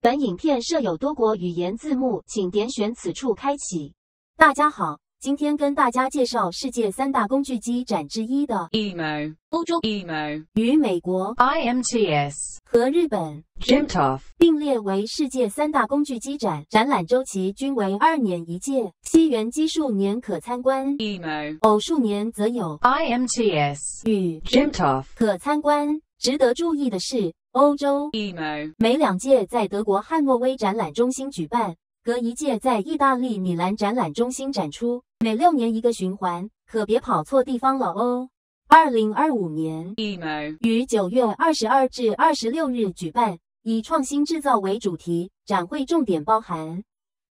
本影片设有多国语言字幕，请点选此处开启。大家好，今天跟大家介绍世界三大工具机展之一的 EMO 欧洲 EMO 与美国 IMTS 和日本 GIMTOF 并列为世界三大工具机展，展览周期均为2年一届，西元基数年可参观， EMO 偶数年则有 IMTS 与 GIMTOF 可参观。值得注意的是，欧洲 EMO 每2届在德国汉诺威展览中心举办，隔1届在意大利米兰展览中心展出，每6年一个循环，可别跑错地方了哦。2025年 EMO 于9月22至26日举办，以创新制造为主题，展会重点包含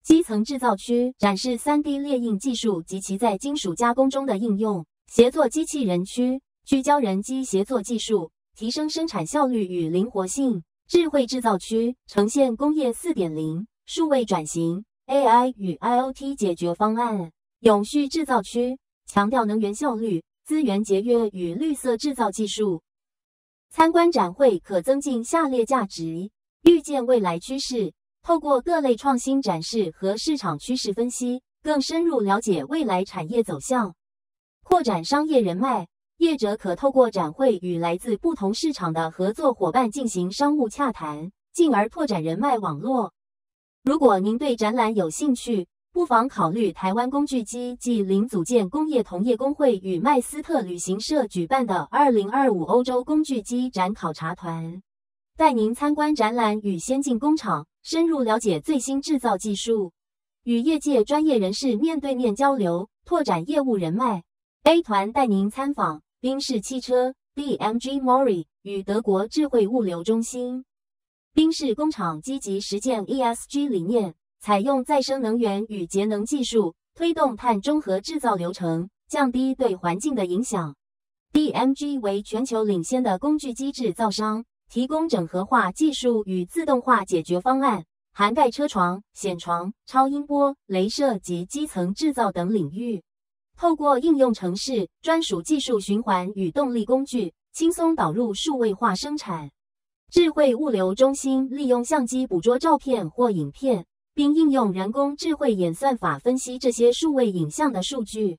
基层制造区，展示 3D 列印技术及其在金属加工中的应用；协作机器人区，聚焦人机协作技术，提升生产效率与灵活性；智慧制造区，呈现工业 4.0、数位转型、AI 与 IoT 解决方案；永续制造区，强调能源效率、资源节约与绿色制造技术。参观展会可增进下列价值：预见未来趋势，透过各类创新展示和市场趋势分析，更深入了解未来产业走向；扩展商业人脉，业者可透过展会与来自不同市场的合作伙伴进行商务洽谈，进而拓展人脉网络。如果您对展览有兴趣，不妨考虑台湾工具机暨零组件工业同业工会与麦斯特旅行社举办的2025欧洲工具机展考察团，带您参观展览与先进工厂，深入了解最新制造技术，与业界专业人士面对面交流，拓展业务人脉。A 团带您参访宾士汽车 BMG Mori 与德国智慧物流中心。宾士工厂积极实践 ESG 理念，采用再生能源与节能技术，推动碳中和制造流程，降低对环境的影响。BMG 为全球领先的工具机制造商，提供整合化技术与自动化解决方案，涵盖车床、舷床、超音波、雷射及基层制造等领域。透过应用程式、专属技术循环与动力工具，轻松导入数位化生产。智慧物流中心利用相机捕捉照片或影片，并应用人工智慧演算法分析这些数位影像的数据。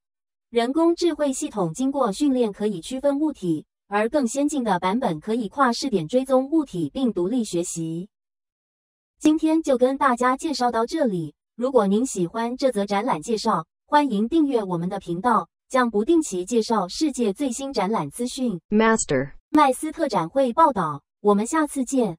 人工智慧系统经过训练可以区分物体，而更先进的版本可以跨视点追踪物体并独立学习。今天就跟大家介绍到这里，如果您喜欢这则展览介绍，欢迎订阅我们的频道，将不定期介绍世界最新展览资讯。Master 麦斯特展会报道，我们下次见。